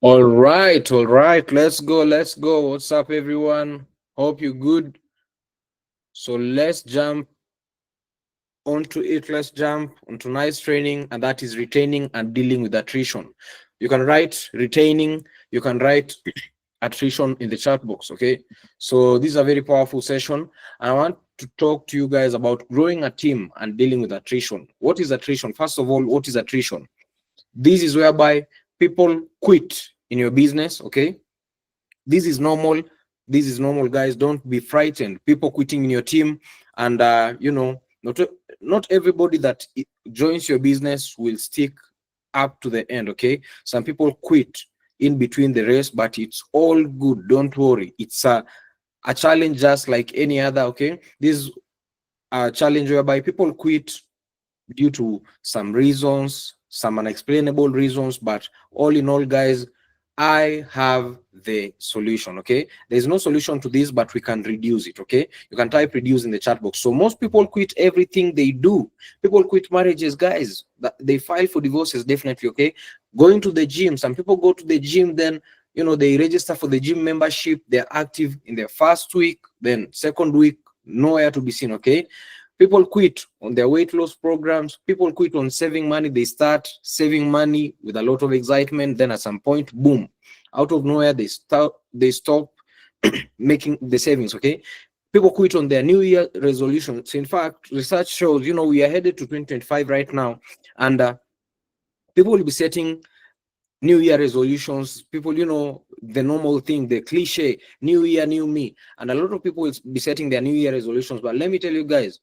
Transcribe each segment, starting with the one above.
All right, let's go. What's up, everyone? Hope you're good. So let's jump onto it. Let's jump on tonight's training, and that is retaining and dealing with attrition. You can write retaining, you can write attrition in the chat box. Okay, so this is a very powerful session, and I want to talk to you guys about growing a team and dealing with attrition. What is attrition? First of all, what is attrition? This is whereby people quit in your business. Okay, this is normal. This is normal, guys. Don't be frightened. People quitting in your team, and not everybody that joins your business will stick up to the end. Okay, some people quit in between the race, but it's all good. Don't worry. It's a challenge just like any other. Okay, this is a challenge whereby people quit due to some reasons, some unexplainable reasons, but all in all, guys, I have the solution. Okay, there's no solution to this, but we can reduce it. Okay, you can type reduce in the chat box. So most people quit everything they do. People quit marriages, guys, that they file for divorces, definitely. Okay, going to the gym, some people go to the gym, then they register for the gym membership, they're active in their first week, then second week nowhere to be seen. Okay, people quit on their weight loss programs. People quit on saving money. They start saving money with a lot of excitement. Then at some point, boom, out of nowhere, they stop making the savings. Okay. People quit on their New Year resolutions. In fact, research shows, we are headed to 2025 right now. And people will be setting New Year resolutions. People, the normal thing, the cliche, New Year, new me. And a lot of people will be setting their New Year resolutions. But let me tell you guys,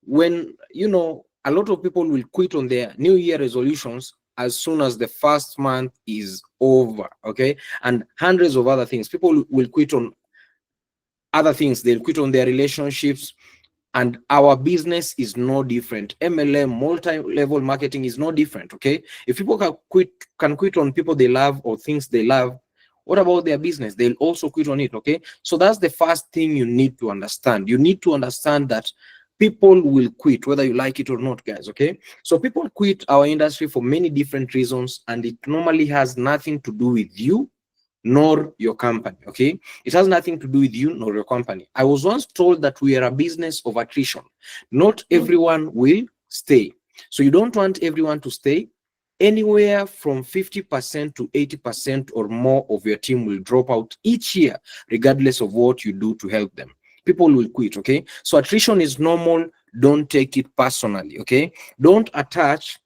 when a lot of people will quit on their New Year resolutions as soon as the first month is over. Okay, and hundreds of other things. People will quit on other things. They'll quit on their relationships, and our business is no different. MLM, multi-level marketing, is no different. Okay, if people can quit on people they love or things they love, what about their business? They'll also quit on it. Okay, so that's the first thing you need to understand. You need to understand that people will quit whether you like it or not, guys. Okay, so people quit our industry for many different reasons, and it normally has nothing to do with you nor your company. Okay, it has nothing to do with you nor your company. I was once told that we are a business of attrition. Not everyone will stay, so you don't want everyone to stay. Anywhere from 50% to 80% or more of your team will drop out each year, regardless of what you do to help them. People will quit. Okay, so attrition is normal. Don't take it personally. Okay, don't attach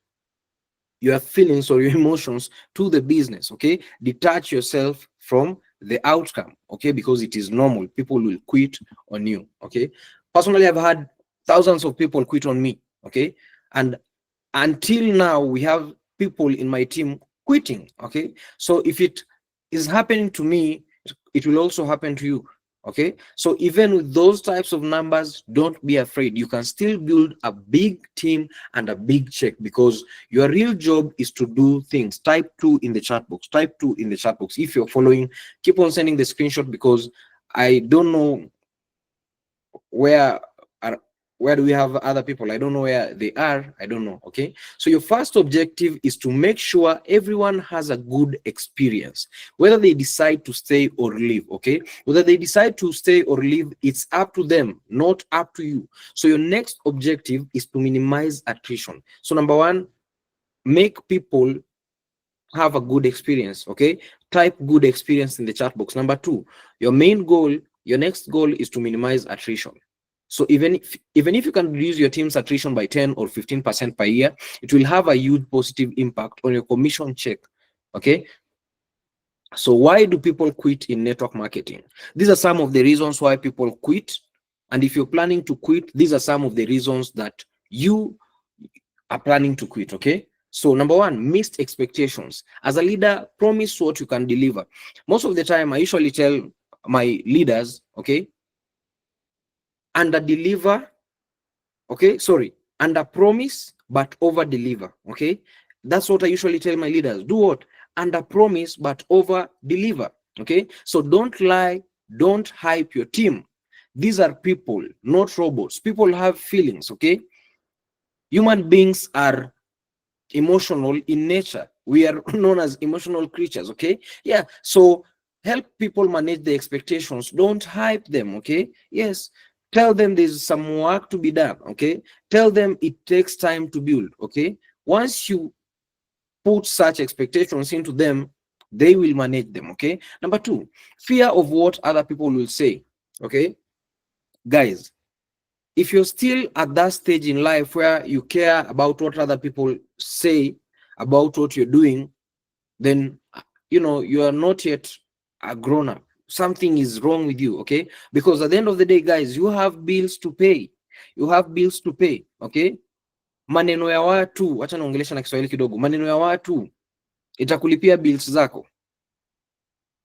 your feelings or your emotions to the business. Okay, detach yourself from the outcome. Okay, because it is normal. People will quit on you. Okay, personally, I've had thousands of people quit on me. Okay, and until now we have people in my team quitting. Okay, so if it is happening to me, it will also happen to you. Okay, so even with those types of numbers, don't be afraid. You can still build a big team and a big check, because your real job is to do things. Type 2 in the chat box. Type 2 in the chat box. If you're following, keep on sending the screenshot, because I don't know where are where do we have other people. I don't know where they are. I don't know. Okay, so your first objective is to make sure everyone has a good experience, whether they decide to stay or leave. Okay, whether they decide to stay or leave, it's up to them, not up to you. So your next objective is to minimize attrition. So number one, make people have a good experience. Okay, type good experience in the chat box. Number two, your next goal is to minimize attrition. So even if you can reduce your team's attrition by 10 or 15% per year, it will have a huge positive impact on your commission check. Okay, so why do people quit in network marketing? These are some of the reasons why people quit, and if you're planning to quit, these are some of the reasons that you are planning to quit. Okay, so number one, missed expectations. As a leader, promise what you can deliver. Most of the time, I usually tell my leaders, okay, under deliver, okay, sorry, under promise but over deliver. Okay, that's what I usually tell my leaders. Do what? Under promise but over deliver. Okay, so don't lie, don't hype your team. These are people, not robots. People have feelings. Okay, human beings are emotional in nature. We are known as emotional creatures, okay? Yeah, so help people manage the expectations. Don't hype them, okay? Yes, tell them there's some work to be done, okay? Tell them it takes time to build, okay? Once you put such expectations into them, they will manage them, okay? Number two, fear of what other people will say, okay? Guys, if you're still at that stage in life where you care about what other people say about what you're doing, then you are not yet a grown up. Something is wrong with you, okay? Because at the end of the day, guys, you have bills to pay. You have bills to pay, okay? Maneno ya watu, acha naongelesha na Kiswahili kidogo. Maneno ya watu itakulipia bills zako,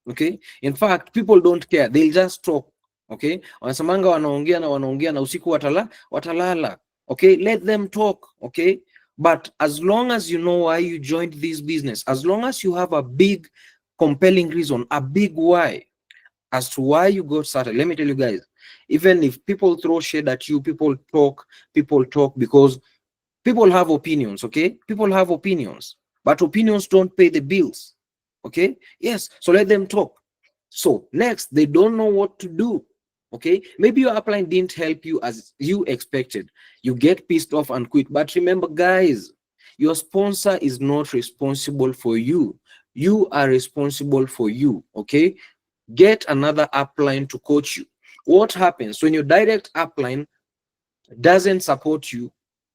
okay? In fact, people don't care, they'll just talk, okay? Wanasemanga wanaongea na usiku watalala, okay? Let them talk, okay? But as long as you know why you joined this business, as long as you have a big compelling reason, a big why as to why you got started, let me tell you guys, even if people throw shade at you, people talk because people have opinions, okay? People have opinions, but opinions don't pay the bills, okay? Yes, so let them talk. So next, they don't know what to do, okay? Maybe your upline didn't help you as you expected. You get pissed off and quit. But remember, guys, your sponsor is not responsible for you. You are responsible for you, okay? Get another upline to coach you. What happens when your direct upline doesn't support you?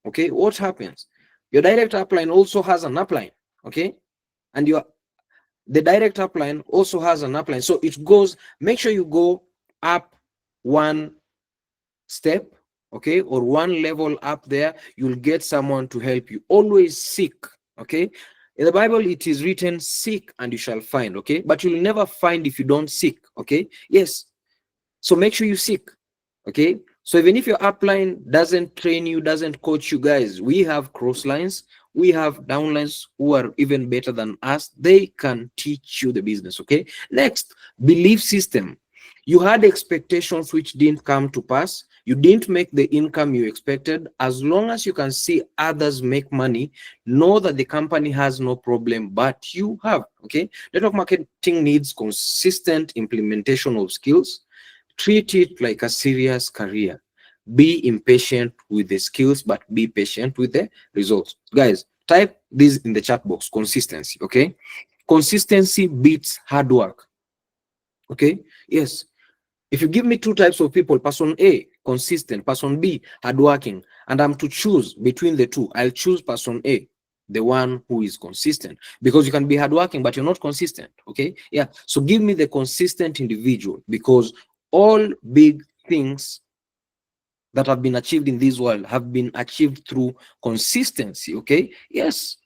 Okay, what happens? Your direct upline also has an upline, okay? And the direct upline also has an upline. So it goes, make sure you go up one step, okay, or one level up there. You'll get someone to help you. Always seek, okay? In the Bible, it is written, seek and you shall find, okay? But you'll never find if you don't seek, okay? Yes. So make sure you seek, okay? So even if your upline doesn't train you, doesn't coach you, guys, we have cross lines, we have downlines who are even better than us. They can teach you the business, okay? Next, belief system. You had expectations which didn't come to pass. You didn't make the income you expected. As long as you can see others make money, know that the company has no problem, but you have, okay? Network marketing needs consistent implementation of skills. Treat it like a serious career. Be impatient with the skills, but be patient with the results. Guys, type this in the chat box, consistency, okay? Consistency beats hard work, okay? Yes. If you give me two types of people, person A, consistent, person B, hardworking, and I'm to choose between the two, I'll choose person A, the one who is consistent, because you can be hardworking, but you're not consistent, okay? Yeah, so give me the consistent individual, because all big things that have been achieved in this world have been achieved through consistency, okay? Yes,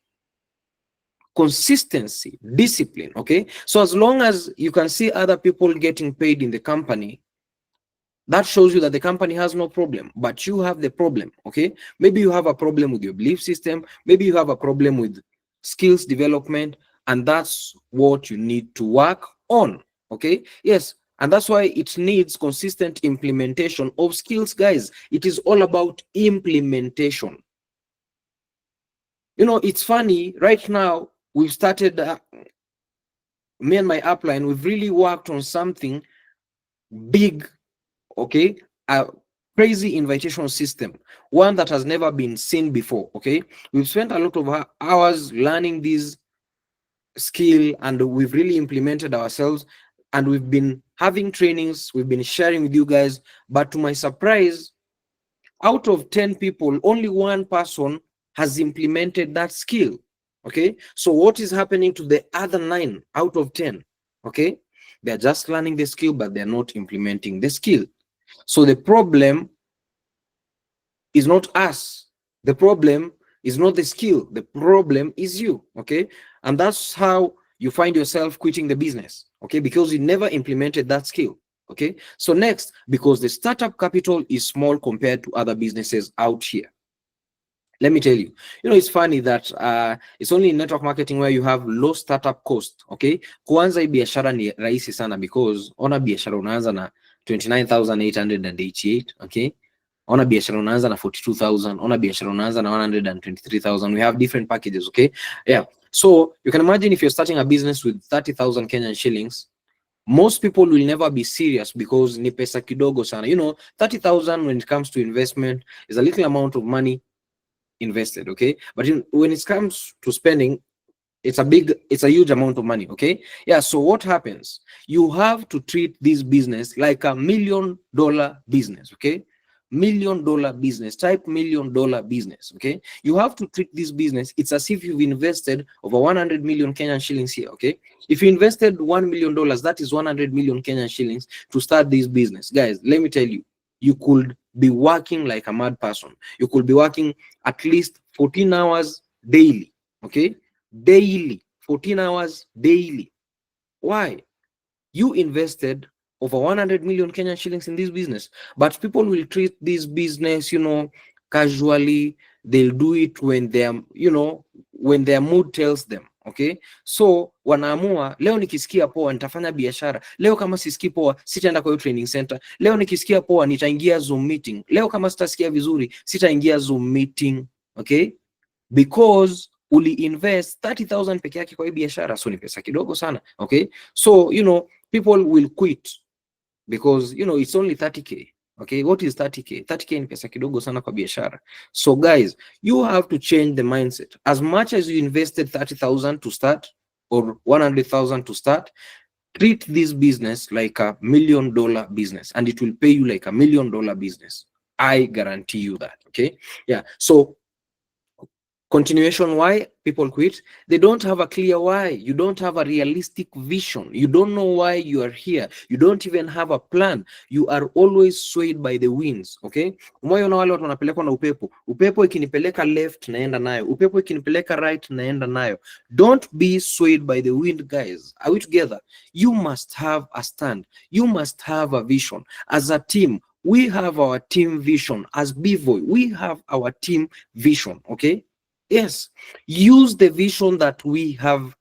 consistency, discipline, okay? So as long as you can see other people getting paid in the company, that shows you that the company has no problem, but you have the problem, okay? Maybe you have a problem with your belief system, maybe you have a problem with skills development, and that's what you need to work on, okay? Yes, and that's why it needs consistent implementation of skills, guys. It is all about implementation. It's funny, right now, we've started, me and my upline, we've really worked on something big, okay? A crazy invitation system, one that has never been seen before, okay? We've spent a lot of hours learning this skill, and we've really implemented ourselves, and we've been having trainings, we've been sharing with you guys. But to my surprise, out of 10 people, only one person has implemented that skill, okay? So what is happening to the other 9 out of 10? Okay, they're just learning the skill, but they're not implementing the skill. So the problem is not us. The problem is not the skill. The problem is you, okay? And that's how you find yourself quitting the business, okay? Because you never implemented that skill, okay? So next, because the startup capital is small compared to other businesses out here. Let me tell you, it's funny that it's only in network marketing where you have low startup cost, okay? Kuanza hii biashara ni rahisi sana, because ona biashara unaanza na 29,888, okay? Ona biashara unaanza na 42,000, ona biashara unaanza na 123,000. We have different packages, okay? Yeah. So you can imagine if you're starting a business with 30,000 Kenyan shillings, most people will never be serious because ni pesa kidogo sana. 30,000 when it comes to investment is a little amount of money invested, okay? But when it comes to spending, it's a huge amount of money, okay? Yeah, so what happens? You have to treat this business like a $1 million business, okay? $1 million business, type $1 million business, okay? You have to treat this business, it's as if you've invested over 100 million Kenyan shillings here, okay? If you invested $1 million, that is 100 million Kenyan shillings to start this business. Guys, let me tell you, you could be working like a mad person. You could be working at least 14 hours daily, okay? Daily, 14 hours daily. Why? You invested over 100 million Kenyan shillings in this business, but people will treat this business, casually. They'll do it when when their mood tells them, okay? So wanaamua, leo nikisikia poa nitafanya biashara, leo kama sisikii poa sitaenda kwa training center, leo nikisikia poa nitaingia Zoom meeting, leo kama sitasikia vizuri sitaingia Zoom meeting, okay? Because uli invest 30,000 peke yake kwa hii biashara, so ni pesa kidogo sana, okay? So people will quit because it's only 30k, okay? What is 30k? 30k ni pesa kidogo sana kwa biashara. So guys, you have to change the mindset. As much as you invested 30,000 to start or 100,000 to start, treat this business like a $1 million business, and it will pay you like a $1 million business. I guarantee you that, okay? Yeah, so continuation, why people quit? They don't have a clear why. You don't have a realistic vision. You don't know why you are here. You don't even have a plan. You are always swayed by the winds, okay? Umoyo na wale watu wanapelekwa na upepo. Upepo ikinipeleka left naenda nayo. Upepo ikinipeleka right naenda nayo. Don't be swayed by the wind, guys. Are we together? You must have a stand. You must have a vision. As a team, we have our team vision. As B-Boy, we have our team vision, okay? Yes, use the vision that we have,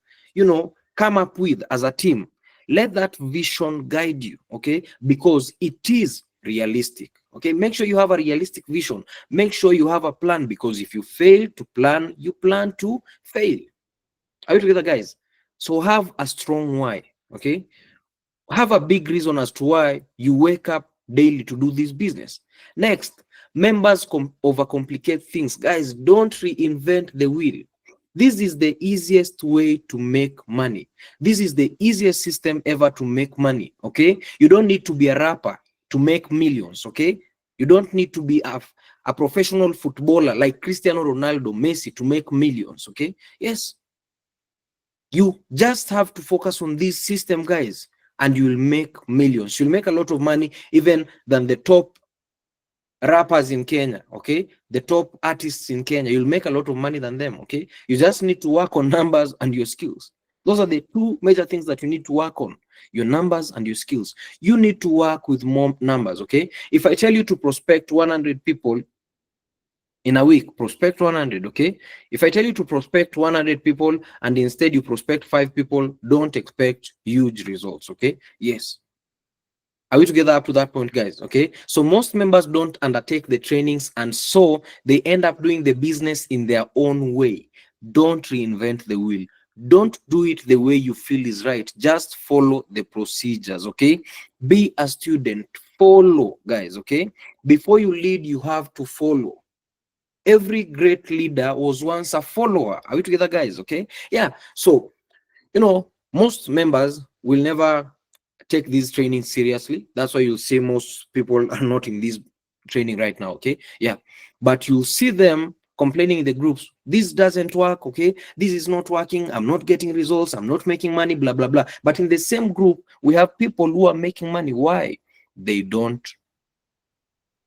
come up with as a team. Let that vision guide you, okay? Because it is realistic, okay? Make sure you have a realistic vision. Make sure you have a plan, because if you fail to plan, you plan to fail. Are you together, guys? So have a strong why, okay? Have a big reason as to why you wake up daily to do this business. Next, members overcomplicate things. Guys, don't reinvent the wheel. This is the easiest way to make money. This is the easiest system ever to make money, okay? You don't need to be a rapper to make millions, okay? You don't need to be a professional footballer like Cristiano Ronaldo, Messi to make millions, okay? Yes. You just have to focus on this system, guys, and you'll make millions. You'll make a lot of money, even than the top rappers in Kenya, okay? The top artists in Kenya. You'll make a lot of money than them, okay? You just need to work on numbers and your skills. Those are the two major things that you need to work on, your numbers and your skills. You need to work with more numbers, okay? If I tell you to prospect 100 people in a week, prospect 100, okay? If I tell you to prospect 100 people and instead you prospect 5 people, don't expect huge results, okay? Yes. Are we together up to that point, guys? Okay, so most members don't undertake the trainings, and so they end up doing the business in their own way. Don't reinvent the wheel. Don't do it the way you feel is right. Just follow the procedures, okay? Be a student. Follow, guys, okay? Before you lead, you have to follow. Every great leader was once a follower. Are we together, guys? Okay, yeah. So, most members will never take these trainings seriously. That's why you'll see most people are not in this training right now, okay? Yeah, but you'll see them complaining in the groups, this doesn't work, okay? This is not working, I'm not getting results, I'm not making money, blah, blah, blah. But in the same group, we have people who are making money. Why? They don't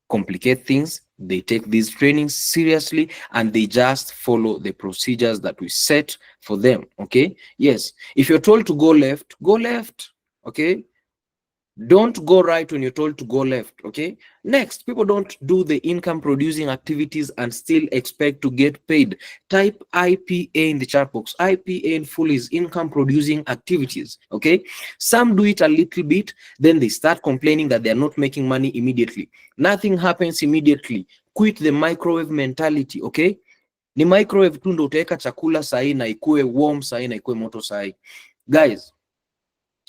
complicate things. They take these trainings seriously and they just follow the procedures that we set for them, okay? Yes, if you're told to go left, okay? Don't go right when you're told to go left, okay? Next, people don't do the income producing activities and still expect to get paid. Type IPA in the chat box. IPA in full is income producing activities, okay? Some do it a little bit, then they start complaining that they're not making money immediately. Nothing happens immediately. Quit the microwave mentality, okay? Ni microwave tu ndo utaweka chakula sahi na ikue warm sahi na ikue moto sahi. Guys,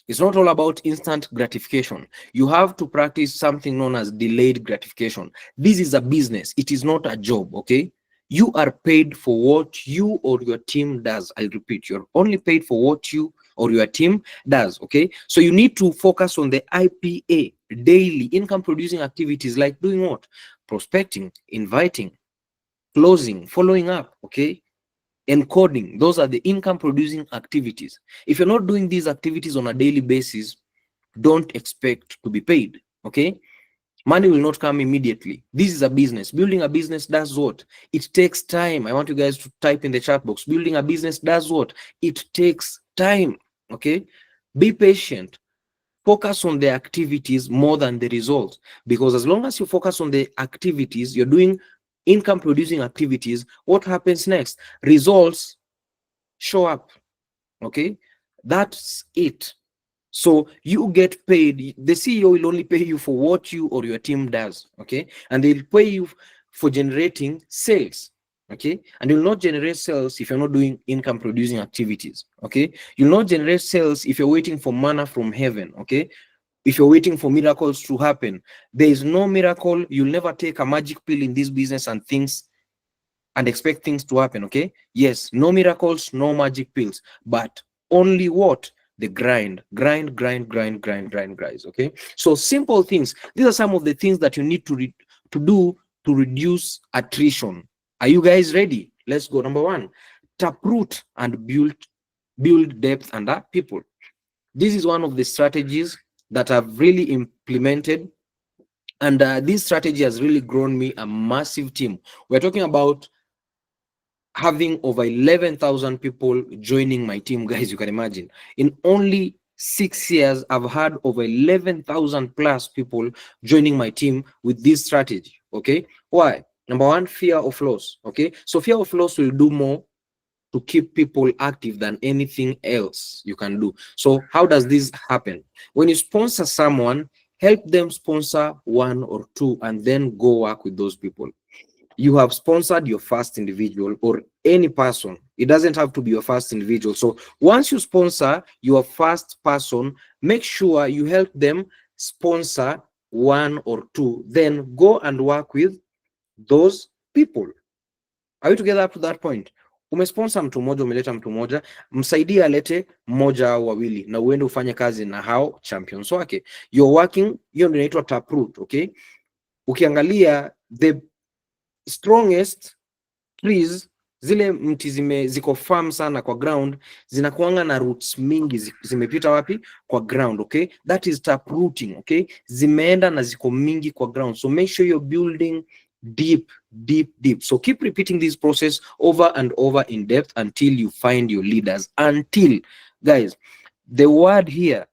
it's not all about instant gratification. You have to practice something known as delayed gratification. This is a business. It is not a job, okay? You are paid for what you or your team does. I'll repeat, you're only paid for what you or your team does, okay? So you need to focus on the IPA, daily income producing activities, like doing what? Prospecting, inviting, closing, following up, okay? Encoding. Those are the income producing activities. If you're not doing these activities on a daily basis, don't expect to be paid, okay? Money will not come immediately. This is a business. Building a business does what? It takes time. I want you guys to type in the chat box. Building a business does what? It takes time, okay? Be patient. Focus on the activities more than the results, because as long as you focus on the activities, you're doing income producing activities, what happens next? Results show up, okay? That's it. So you get paid. The CEO will only pay you for what you or your team does, okay? And they'll pay you for generating sales, okay? And you'll not generate sales if you're not doing income producing activities, okay? You'll not generate sales if you're waiting for manna from heaven, okay? If you're waiting for miracles to happen, there is no miracle. You'll never take a magic pill in this business and expect things to happen, okay? Yes, no miracles, no magic pills, but only what? The grind, guys, okay? So simple things. These are some of the things that you need to do to reduce attrition. Are you guys ready? Let's go. Number one, taproot and build depth under people. This is one of the strategies that I've really implemented, and this strategy has really grown me a massive team. We're talking about having over 11,000 people joining my team, guys. You can imagine, in only 6 years, I've had over 11,000 plus people joining my team with this strategy, okay? Why? Number one, fear of loss, okay? So fear of loss will do more to keep people active than anything else you can do. So how does this happen? When you sponsor someone, help them sponsor one or two and then go work with those people. You have sponsored your first individual, or any person. It doesn't have to be your first individual. So once you sponsor your first person, make sure you help them sponsor one or two, then go and work with those people. Are we together up to that point? Umesponsor mtu mmoja, umeleta mtu mmoja, msaidie alete mmoja au wawili na uende ufanye kazi na hao champions wake. You're working, hiyo ndio inaitwa taproot, okay? Ukiangalia the strongest trees, zile mti ziko firm sana kwa ground, zinakuanga na roots mingi zimepita wapi? Kwa ground, okay? That is taprooting, okay? Zimeenda na ziko mingi kwa ground. So make sure you're building deep. So keep repeating this process over and over in depth until you find your leaders. Until, guys, the word here,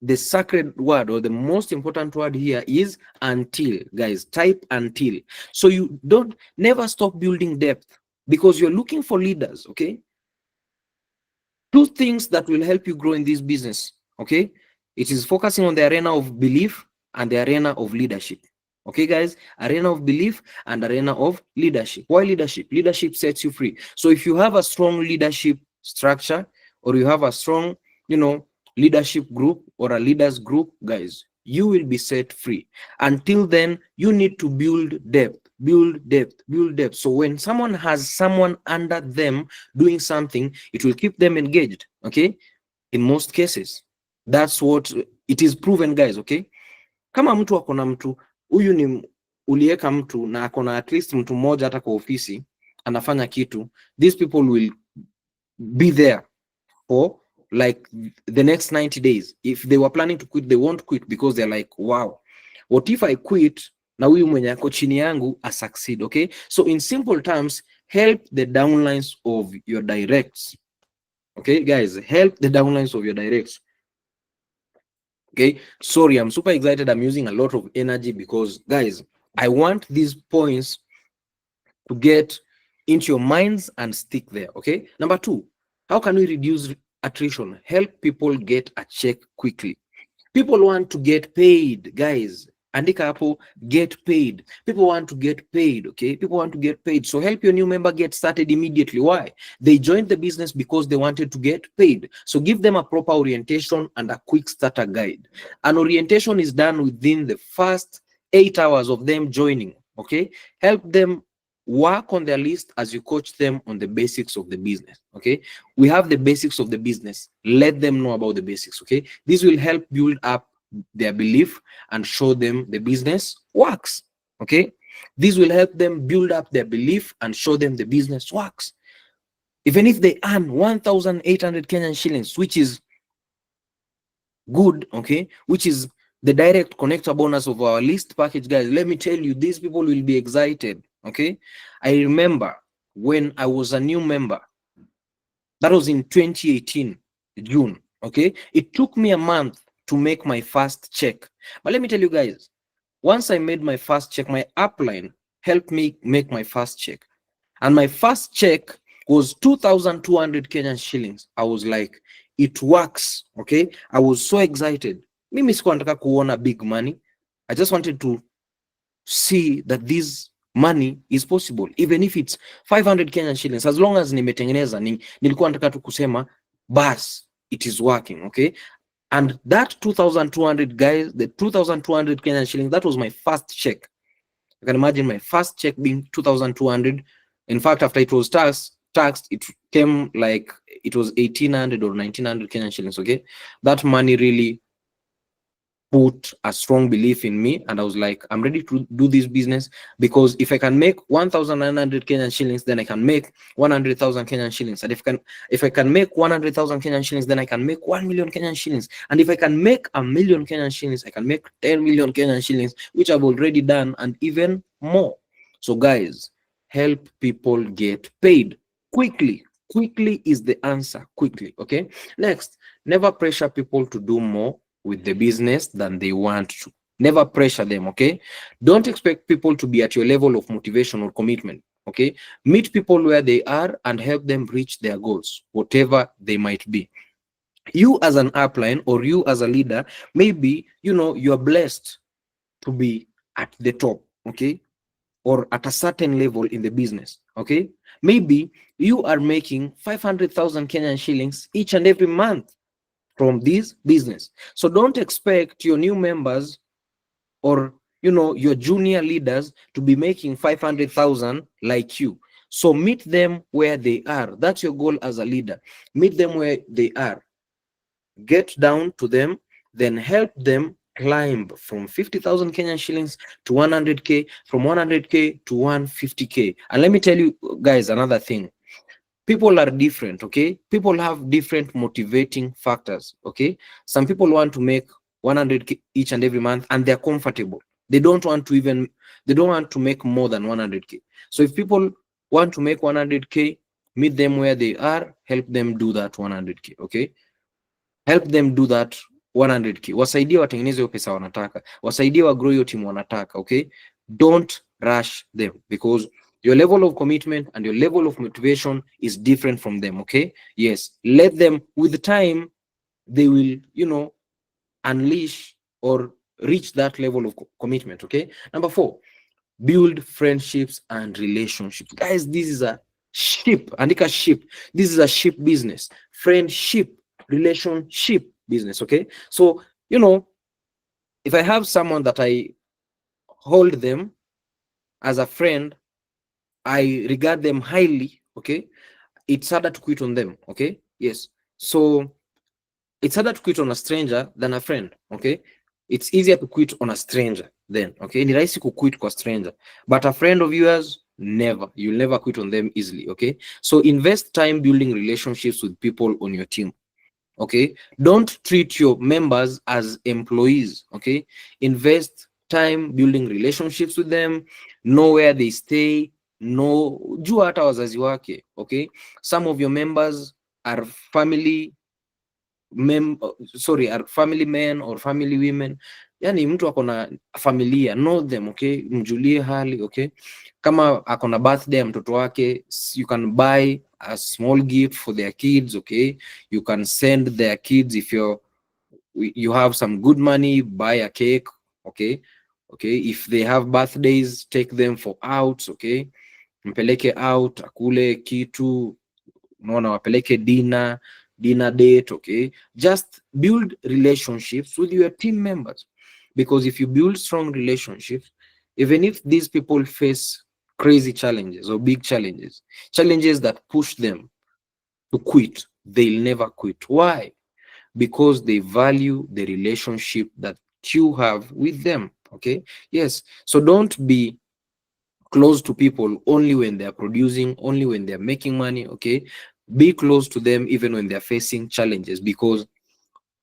the sacred word or the most important word here is until. Guys, type until. So you never stop building depth, because you're looking for leaders, okay? Two things that will help you grow in this business, okay? It is focusing on the arena of belief and the arena of leadership. Okay, guys, arena of belief and arena of leadership. Why leadership? Leadership sets you free. So if you have a strong leadership structure, or you have a strong, leadership group or a leaders group, guys, you will be set free. Until then, you need to build depth. So when someone has someone under them doing something, it will keep them engaged, okay? In most cases, that's what it is proven, guys, okay? Kama mtu akona mtu, huyu ni ulieka mtu na akona at least mtu mmoja hata kwa ofisi anafanya kitu, these people will be there for like the next 90 days. If they were planning to quit, they won't quit, because they're like, wow, what if I quit na huyu mwenye ako chini yangu a succeed, okay? So in simple terms, help the downlines of your directs, okay, guys? Help the downlines of your directs. Okay, sorry, I'm super excited. I'm using a lot of energy because, guys, I want these points to get into your minds and stick there, okay? Number two, how can we reduce attrition? Help people get a check quickly. People want to get paid, guys. andika hapo get paid. People want to get paid, okay? People want to get paid. So help your new member get started immediately. Why? They joined the business because they wanted to get paid. So give them a proper orientation and a quick starter guide. An orientation is done within the first 8 hours of them joining, okay? Help them work on their list as you coach them on the basics of the business, okay? We have the basics of the business. Let them know about the basics, okay? This will help build up their belief and show them the business works, okay? This will help them build up their belief and show them the business works. Even if they earn 1,800 Kenyan shillings, which is good, okay, which is the direct connector bonus of our list package, guys, let me tell you, these people will be excited, okay? I remember when I was a new member, that was in 2018 June, okay? It took me a month to make my first check. But let me tell you guys, once I made my first check, my upline helped me make my first check. And my first check was 2,200 Kenyan shillings. I was like, it works, okay? I was so excited. Mimi sikuwa nataka kuona big money. I just wanted to see that this money is possible, even if it's 500 Kenyan shillings, as long as nimetengeneza, nilikuwa nataka tu kusema, bas, it is working, okay? And that 2,200, guys, the 2,200 Kenyan shillings, that was my first check. You can imagine my first check being 2,200. In fact, after it was taxed, it came like it was 1,800 or 1,900 Kenyan shillings, okay? That money really put a strong belief in me, and I was like, I'm ready to do this business, because if I can make 1,900 Kenyan shillings, then I can make 100,000 Kenyan shillings. And if I can make 100,000 Kenyan shillings, then I can make 1 million Kenyan shillings. And if I can make 1 million Kenyan shillings, I can make 10 million Kenyan shillings, which I've already done, and even more. So guys, help people get paid quickly. Quickly is the answer. Quickly, okay? Next, never pressure people to do more with the business than they want to. Never pressure them, okay? Don't expect people to be at your level of motivation or commitment, okay? Meet people where they are and help them reach their goals, whatever they might be. You as an upline or you as a leader, maybe, you're blessed to be at the top, okay? Or at a certain level in the business, okay? Maybe you are making 500,000 Kenyan shillings each and every month from this business. So don't expect your new members or your junior leaders to be making 500,000 like you. So meet them where they are. That's your goal as a leader. Meet them where they are. Get down to them, then help them climb from 50,000 Kenyan shillings to 100K, from 100K to 150K. And let me tell you guys another thing. People are different, okay? People have different motivating factors, okay? Some people want to make 100K each and every month and they're comfortable. They don't want to make more than 100K. So if people want to make 100K, meet them where they are, help them do that 100K, okay? Help them do that 100K. Wasaidie watengeneze hiyo pesa wanataka. Wasaidie wa grow hiyo timu wanataka, okay? Don't rush them, because your level of commitment and your level of motivation is different from them, okay? Yes, let them, with time, they will, unleash or reach that level of commitment, okay? Number 4, build friendships and relationships. Guys, this is a ship, andika ship. This is a ship business. Friendship, relationship business, okay? So, if I have someone that I hold them as a friend, I regard them highly, okay? It's harder to quit on them, okay? Yes. So it's harder to quit on a stranger than a friend, okay? It's easier to quit on a stranger then, okay? Ni rahisi kuquit kwa stranger, but a friend of yours, never. You'll never quit on them easily, okay? So invest time building relationships with people on your team, okay? Don't treat your members as employees, okay? Invest time building relationships with them, know where they stay, jua hata wazazi wake, okay? Some of your members are family men or family women. Yani mtu ako na familia, know them, okay? Mjulie hali, okay? Kama ako na birthday ya mtoto wake, you can buy a small gift for their kids, okay? You can send their kids, if you have some good money, buy a cake, okay? Okay, if they have birthdays, take them for outs. Okay, mpeleke out, akule kitu, unaona, wapeleke dinner date. Okay, just build relationships with your team members, because if you build strong relationships, even if these people face crazy challenges or big challenges that push them to quit, they'll never quit. Why? Because they value the relationship that you have with them. Okay, yes, so don't be close to people only when they're producing, only when they're making money. Okay, be close to them even when they're facing challenges, because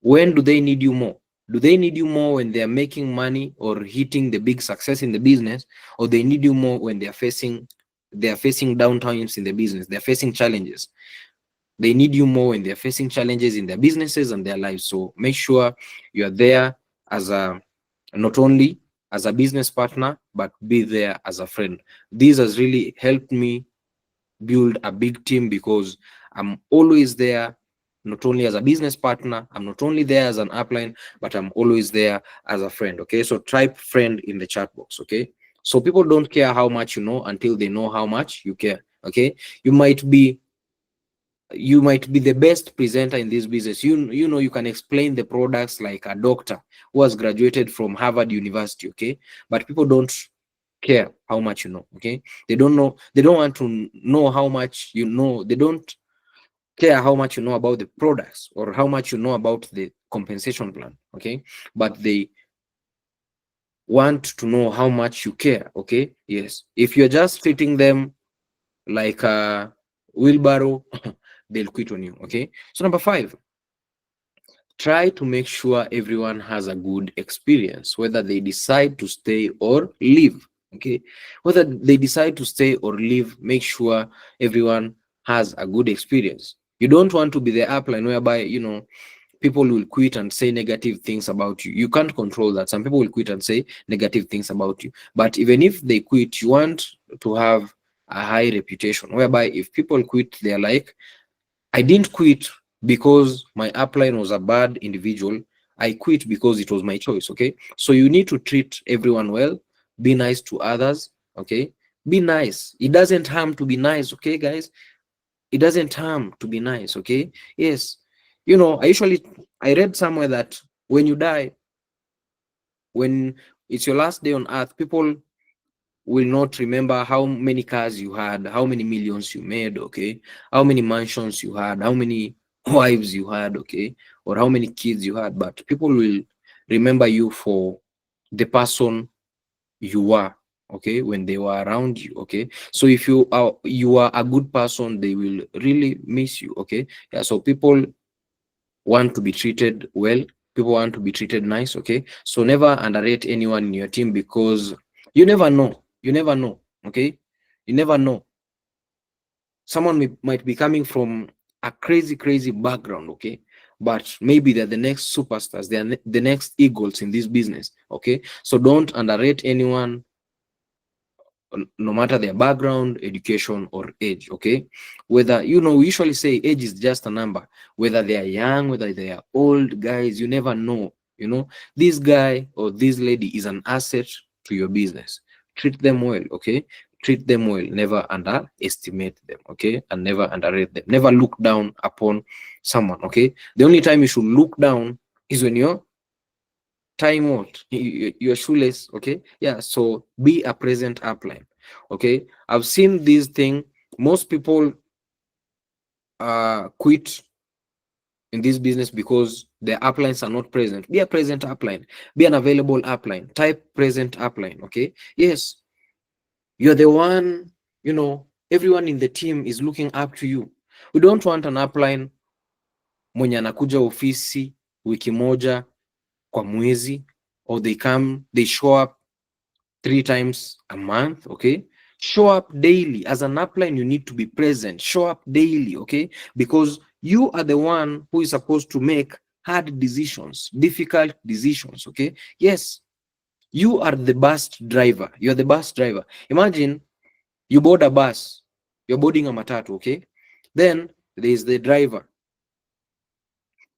when do they need you more? Do they need you more when they're making money or hitting the big success in the business, or they need you more when they're facing downtimes in the business, they're facing challenges? They need you more when they're facing challenges in their businesses and their lives. So make sure you're there as a, not only as a business partner, but be there as a friend. This has really helped me build a big team, because I'm always there, not only as a business partner, I'm not only there as an upline, but I'm always there as a friend. Okay, so type friend in the chat box. Okay, so people don't care how much you know until they know how much you care. Okay, you might be you might be the best presenter in this business. You know, you can explain the products like a doctor who has graduated from Harvard University. Okay, but people don't care how much you know. Okay, they don't want to know how much you know. They don't care how much you know about the products or how much you know about the compensation plan. Okay, but they want to know how much you care. Okay, yes, if you're just treating them like a wheelbarrow, they'll quit on you. Okay, so number 5, try to make sure everyone has a good experience, whether they decide to stay or leave. Okay, whether they decide to stay or leave, make sure everyone has a good experience. You don't want to be the upline whereby, people will quit and say negative things about you. You can't control that. Some people will quit and say negative things about you, but even if they quit, you want to have a high reputation, whereby if people quit, they're like, I didn't quit because my upline was a bad individual. I quit because it was my choice. Okay. So you need to treat everyone well, be nice to others. Okay. Be nice. It doesn't harm to be nice. Okay, guys. It doesn't harm to be nice. Okay. Yes. I read somewhere that when you die, when it's your last day on earth, people will not remember how many cars you had, how many millions you made, okay, how many mansions you had, how many wives you had, okay, or how many kids you had, but people will remember you for the person you were, okay, when they were around you. Okay, so if you are a good person, they will really miss you. Okay, yeah, so people want to be treated well, people want to be treated nice. Okay, so never underrate anyone in your team, because you never know. Okay, you never know, someone might be coming from a crazy background. Okay, but maybe they're the next superstars, they're the next eagles in this business. Okay, so don't underrate anyone, no matter their background, education, or age. Okay, whether, we usually say age is just a number, whether they are young, whether they are old, guys, you never know. This guy or this lady is an asset to your business. Treat them well. Okay, treat them well, never underestimate them. Okay, and never underrate them, never look down upon someone. Okay, the only time you should look down is when you're time out, you're shoeless. Okay, yeah, so be a present upline. Okay, I've seen this thing. Most people quit in this business because their uplines are not present. Be a present upline, be an available upline, type present upline. Okay, yes, you're the one. Everyone in the team is looking up to you. We don't want an upline mwenye anakuja ofisi wiki moja kwa mwezi, or they show up 3 times a month. Okay, show up daily. As an upline, you need to be present, show up daily. Okay, because you are the one who is supposed to make hard decisions, difficult decisions. Okay, yes, you are the bus driver. You're the bus driver. Imagine you board a bus, you're boarding a matatu. Okay, then there is the driver.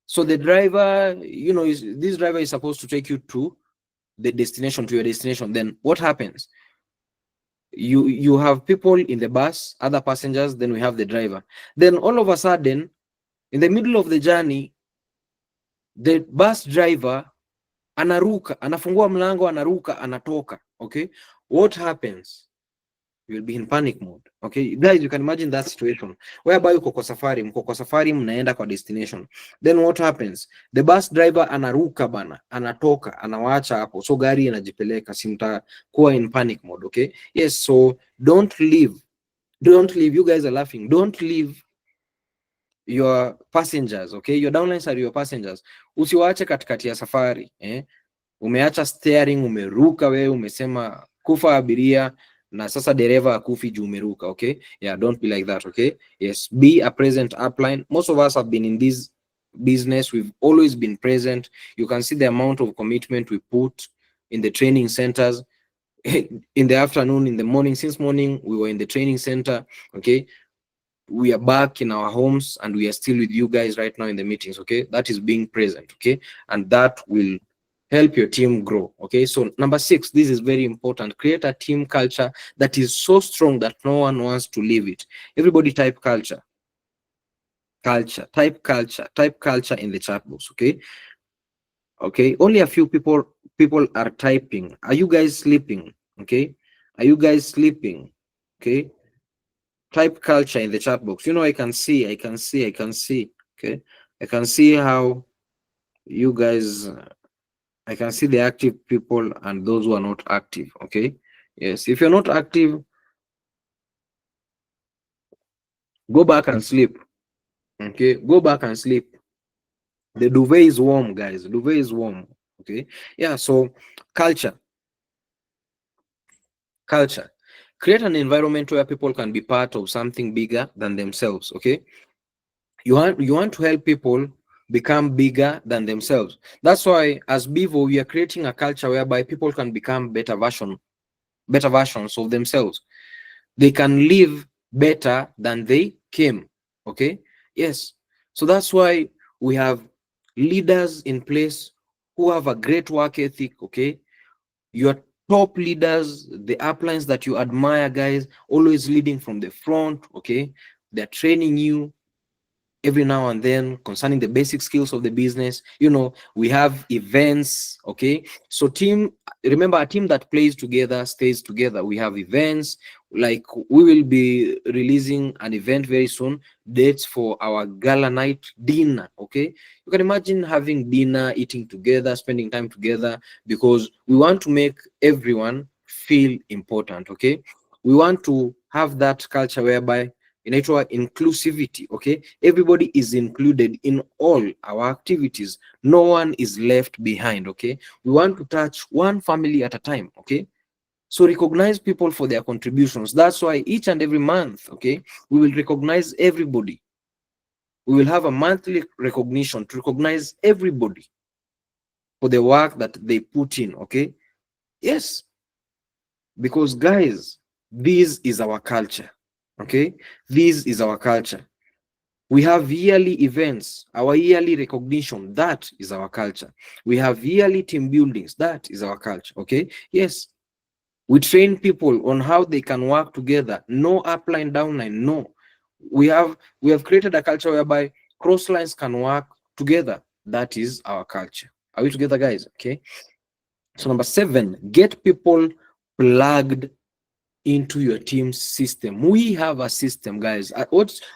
So the driver, this driver is supposed to take you to the destination to your destination, then what happens? You have people in the bus, other passengers, then we have the driver. Then all of a sudden, in the middle of the journey, the bus driver anaruka, anafungua mlango, anaruka, anatoka. Okay, what happens? You'll be in panic mode. Okay, guys, you can imagine that situation whereby mko kwa safari, mnaenda kwa destination. Then what happens? The bus driver anaruka bana, anatoka, anawaacha hapo, so gari inajipeleka, si mtakuwa in panic mode. Okay, yes, so don't leave, you guys are laughing, don't leave your passengers. Okay, your downlines are your passengers. Usiwaache katikati ya safari, umeacha steering, umeruka wewe, umesema kufa abiria na sasa dereva akufi juu umeruka. Okay, yeah, don't be like that. Okay, yes, be a present upline. Most of us have been in this business, we've always been present. You can see the amount of commitment we put in the training centers. In the afternoon, in the morning, since morning we were in the training center. Okay, we are back in our homes and we are still with you guys right now in the meetings. Okay, that is being present. Okay, and that will help your team grow. Okay, so number 6, this is very important. Create a team culture that is so strong that no one wants to leave it. Everybody type culture, type culture in the chat box. Okay, okay, only a few people are typing. Are you guys sleeping? Okay, are you guys sleeping? Okay, type culture in the chat box. You know, I can see. Okay, I can see how you guys, I can see the active people and those who are not active. Okay, yes, if you're not active, go back and sleep. Okay, go back and sleep. The duvet is warm, guys. Duvet is warm. Okay, yeah, so culture. Create an environment where people can be part of something bigger than themselves. Okay, you want to help people become bigger than themselves. That's why as Bevo, we are creating a culture whereby people can become better versions of themselves. They can live better than they came. Okay, yes, so that's why we have leaders in place who have a great work ethic. Okay, your top leaders, the uplines that you admire, guys, always leading from the front. Okay, they're training you every now and then concerning the basic skills of the business. You know, we have events. Okay, so team, remember, a team that plays together stays together. We have events, like we will be releasing an event very soon, dates for our gala night dinner. Okay, you can imagine having dinner, eating together, spending time together, because we want to make everyone feel important. Okay, we want to have that culture whereby inaitwa inclusivity. Okay, everybody is included in all our activities, no one is left behind. Okay, we want to touch one family at a time. Okay, so recognize people for their contributions. That's why each and every month, okay, we will recognize everybody. We will have a monthly recognition to recognize everybody for the work that they put in. Okay, yes, because guys, this is our culture. Okay, this is our culture. We have yearly events, our yearly recognition, that is our culture. We have yearly team buildings, that is our culture. Okay, yes, we train people on how they can work together. No upline, downline, no. We have created a culture whereby cross lines can work together. That is our culture. Are we together, guys? Okay, so number 7, get people plugged into your team's system. We have a system, guys.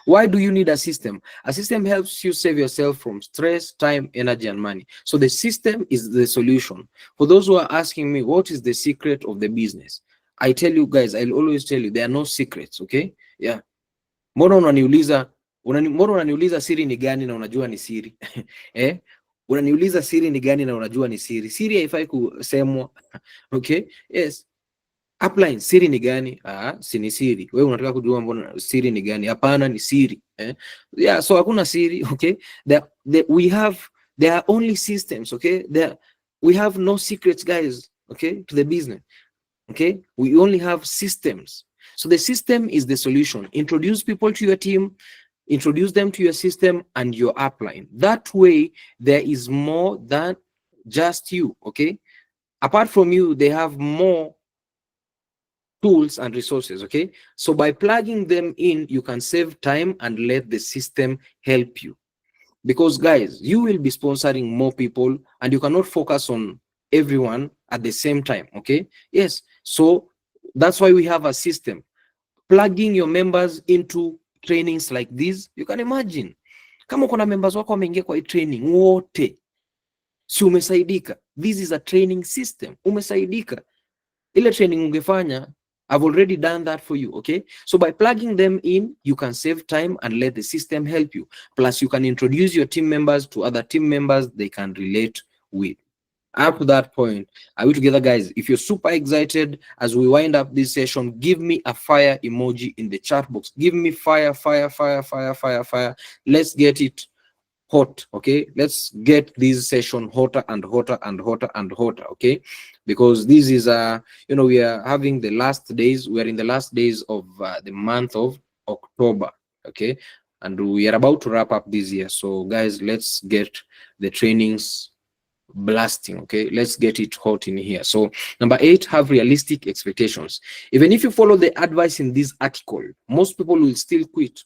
Why do you need a system? A system helps you save yourself from stress, time, energy, and money. So the system is the solution. For those who are asking me, what is the secret of the business? I tell you guys, I'll always tell you, there are no secrets. Okay, yeah. Mbona unaniuliza siri ni gani na unajua ni siri? Unaniuliza siri ni gani na unajua ni siri? Siri haifai kusemwa. Okay, yes. Upline, siri ni gani? Si ni siri. Wewe unataka kujua mbona siri ni gani? Hapana, ni siri. Yeah, so hakuna siri. Okay, there are only systems. Okay, we have no secrets, guys. Okay, to the business. Okay, we only have systems. So the system is the solution. Introduce people to your team, introduce them to your system and your upline. That way, there is more than just you. Okay, Apart from you, they have more tools and resources. Okay, so by plugging them in, you can save time and let the system help you. Because guys, you will be sponsoring more people and you cannot focus on everyone at the same time. Okay, yes, so that's why we have a system. Plugging your members into trainings like this, you can imagine kama kuna members wako wameingia kwa hii training wote, si umesaidika? This is a training system, umesaidika. Ile training ungefanya, I've already done that for you. Okay, so by plugging them in, you can save time and let the system help you. Plus you can introduce your team members to other team members they can relate with. Up to that point, are we together, guys? If you're super excited as we wind up this session, give me a fire emoji in the chat box. Give me fire, fire, fire, fire, fire, fire. Let's get it hot. Okay, let's get this session hotter and hotter and hotter and hotter. Okay, because this is we are having the last days, we are in the last days of the month of October. Okay, and we are about to wrap up this year. So guys, let's get the trainings blasting. Okay, let's get it hot in here. So number 8, have realistic expectations. Even if you follow the advice in this article, most people will still quit.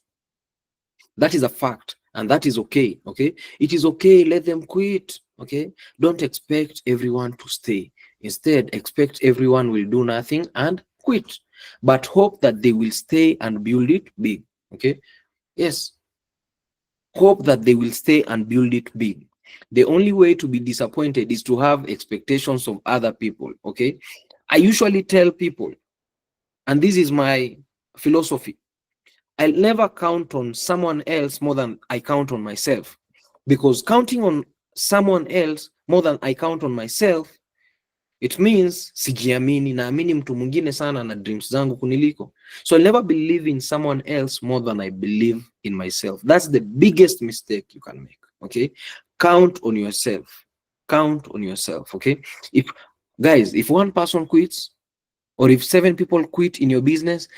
That is a fact, and that is okay. Okay, it is okay, let them quit. Okay, don't expect everyone to stay. Instead, expect everyone will do nothing and quit, but hope that they will stay and build it big. Okay, yes, hope that they will stay and build it big. The only way to be disappointed is to have expectations of other people. Okay, I usually tell people, and this is my philosophy, I'll never count on someone else more than I count on myself, because counting on someone else more than I count on myself, it means sijiamini, naamini mtu mwingine sana na dreams zangu kuniliko. So I'll never believe in someone else more than I believe in myself. That's the biggest mistake you can make. Okay, count on yourself. Count on yourself. Okay, if guys, if one person quits, or if 7 people quit in your business,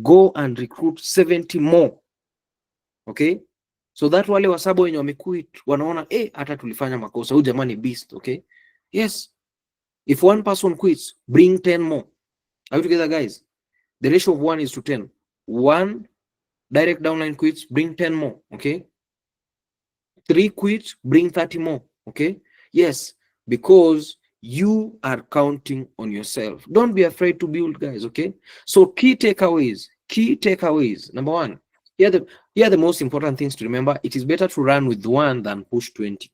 go and recruit 70 more. Okay, so that wale wasabo wenye wamequit wanaona hata tulifanya makosa, huyu jamani beast. Okay, yes, if one person quits, bring 10 more. Are you together, guys? The ratio of 1 is to 10. One direct downline quits, bring 10 more. Okay, 3 quits, bring 30 more. Okay, yes, because you are counting on yourself. Don't be afraid to build, guys. Okay, so key takeaways. Number 1, here are the most important things to remember. It is better to run with 1 than push 20.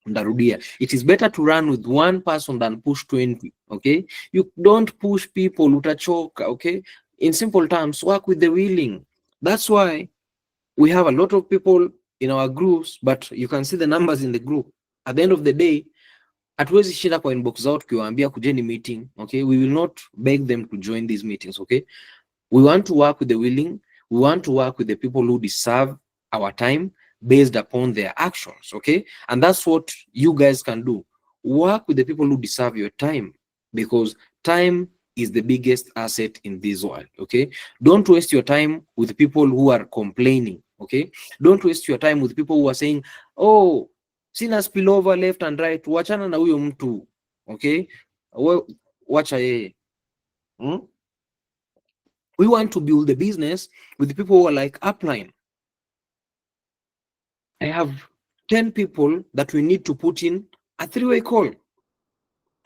Ndarudia, it is better to run with 1 person than push 20. Okay, you don't push people, utachoka. Okay, in simple terms, work with the willing. That's why we have a lot of people in our groups, but you can see the numbers in the group. At the end of the day, hatuwezi shinda kwa inbox zao tukiwaambia kujeni meeting. Okay, we will not beg them to join these meetings. Okay, we want to work with the willing. We want to work with the people who deserve our time based upon their actions. Okay, and that's what you guys can do. Work with the people who deserve your time, because time is the biggest asset in this world. Okay, don't waste your time with people who are complaining. Okay, don't waste your time with people who are saying, oh, sina spillover left and right, wachana na huyo mtu. Okay, wacha yeye. We want to build the business with the people who are like upline. I have 10 people that we need to put in a 3-way call.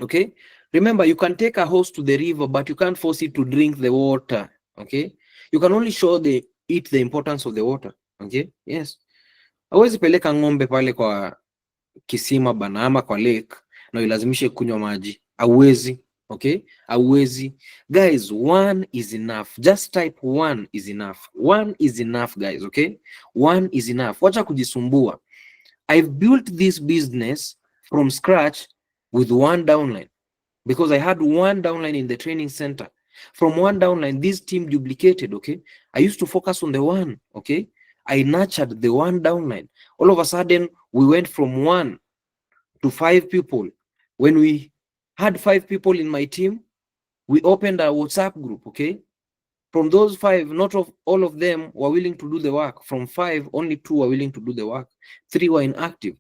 Okay, remember, you can take a horse to the river, but you can't force it to drink the water. Okay, you can only show it the importance of the water. Okay, yes, hawezi peleka ng'ombe pale kwa kisima bana ama kwa lake na ilazimishe kunywa maji, hauwezi. Okay, hauwezi. Guys, 1 is enough. Just type 1 is enough. 1 is enough, guys. Okay, 1 is enough. Wacha kujisumbua. I've built this business from scratch with 1 downline, because I had 1 downline in the training center. From 1 downline, this team duplicated. Okay, I used to focus on the 1. Okay, I nurtured the 1 downline. All of a sudden, we went from 1 to 5 people. When we had 5 people in my team, we opened a WhatsApp group. Okay, from those 5, not all of them were willing to do the work. From 5, only 2 were willing to do the work. 3 were inactive.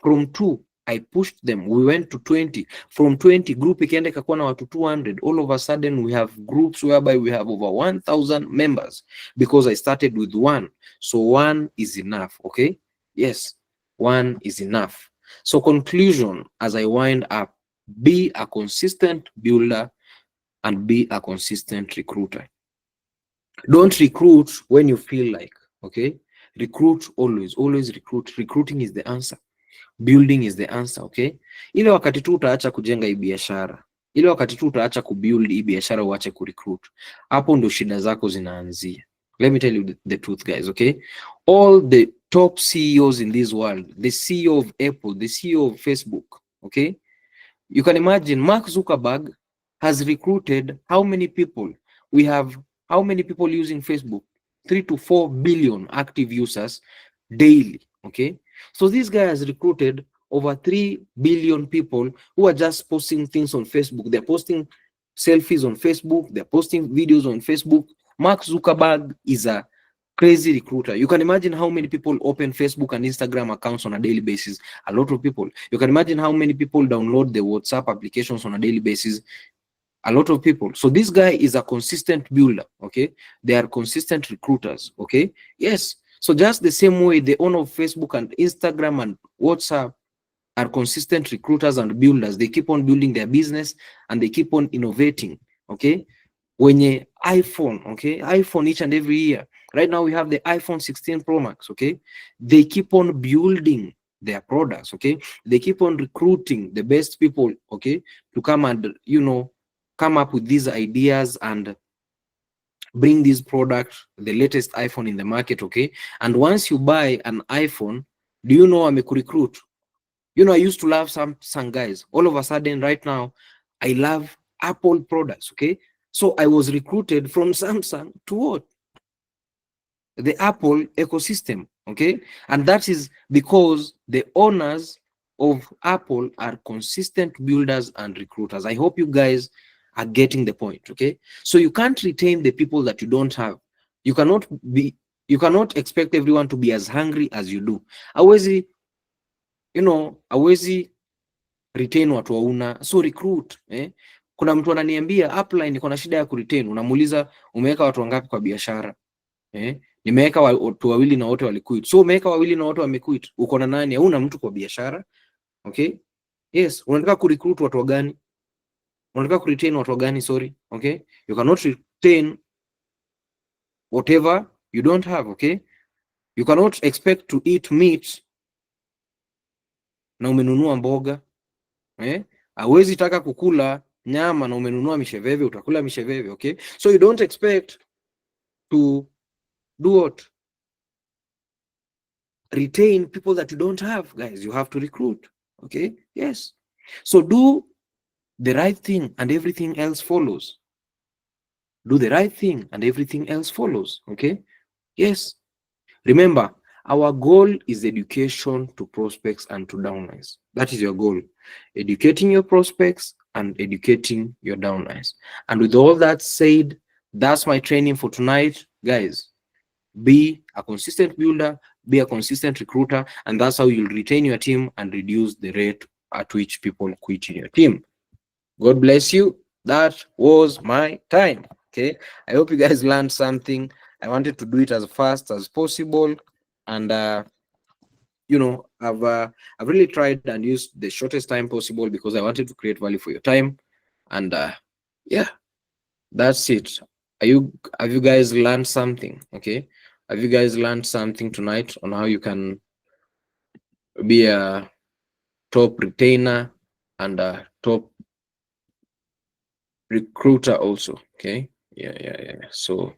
From 2, I pushed them. We went to 20. From 20, group ikaenda ikakuwa na watu 200. All of a sudden, we have groups whereby we have over 1,000 members because I started with one. So one is enough, okay? Yes, one is enough. So conclusion, as I wind up, be a consistent builder and be a consistent recruiter. Don't recruit when you feel like, okay? Recruit always, always recruit. Recruiting is the answer. Building is the answer, okay? Ile wakati tu utaacha kujenga hii biashara, ile wakati tu utaacha kubuild hii biashara uache kurecruit, hapo ndo shida zako zinaanzia. Let me tell you the truth, guys, okay? All the top CEOs in this world, the CEO of Apple, the CEO of Facebook, okay? You can imagine Mark Zuckerberg has recruited how many people? We have how many people using Facebook? 3 to 4 billion active users daily, okay? So this guy has recruited over 3 billion people who are just posting things on Facebook. They're posting selfies on Facebook. They're posting videos on Facebook. Mark Zuckerberg is a crazy recruiter. You can imagine how many people open Facebook and Instagram accounts on a daily basis. A lot of people. You can imagine how many people download the WhatsApp applications on a daily basis. A lot of people. So this guy is a consistent builder, okay? They are consistent recruiters, okay? Yes. So just the same way the owner of Facebook and Instagram and WhatsApp are consistent recruiters and builders. They keep on building their business and they keep on innovating, okay? Wenye iPhone, okay? iPhone each and every year. Right now we have the iPhone 16 Pro Max, okay? They keep on building their products, okay? They keep on recruiting the best people, okay? To come and, you know, come up with these ideas and bring this product, the latest iPhone in the market, okay? And once you buy an iPhone, do you know I'm a recruit? You know, I used to love some guys. All of a sudden, right now, I love Apple products, okay? So I was recruited from Samsung to what? The Apple ecosystem, okay? And that is because the owners of Apple are consistent builders and recruiters. I hope you guys are getting the point, okay? So you can't retain the people that you don't have. You cannot expect everyone to be as hungry as you do. Hawezi, you know, hawezi retain watu wauna, so recruit, eh? Kuna mtu ananiambia upline iko na shida ya kuretain, unamuuliza umeweka watu wangapi kwa biashara? Nimeweka watu wawili na wote waliquit. So umeweka wawili na wote wamequit. Uko na nani? Hauna mtu kwa biashara. Okay? Yes, unataka kurecruit watu gani? Unataka kuretain watu gani? Sorry. Okay? You cannot retain whatever you don't have, okay? You cannot expect to eat meat na umenunua mboga. Hauwezi taka kukula nyama na umenunua misheveve, utakula misheveve, okay? So you don't expect to do what? Retain people that you don't have, guys. You have to recruit, okay? Yes. So do the right thing and everything else follows. Do the right thing and everything else follows, okay? Yes. Remember, our goal is education to prospects and to downlines. That is your goal. Educating your prospects and educating your downlines. And with all that said, that's my training for tonight, guys. Be a consistent builder, be a consistent recruiter, and that's how you'll retain your team and reduce the rate at which people quit in your team. God bless you. That was my time. Okay. I hope you guys learned something. I wanted to do it as fast as possible. And you know, I've really tried and used the shortest time possible because I wanted to create value for your time. And yeah, that's it. Have you guys learned something? Okay. Have you guys learned something tonight on how you can be a top retainer and a top recruiter also? Okay. Yeah. So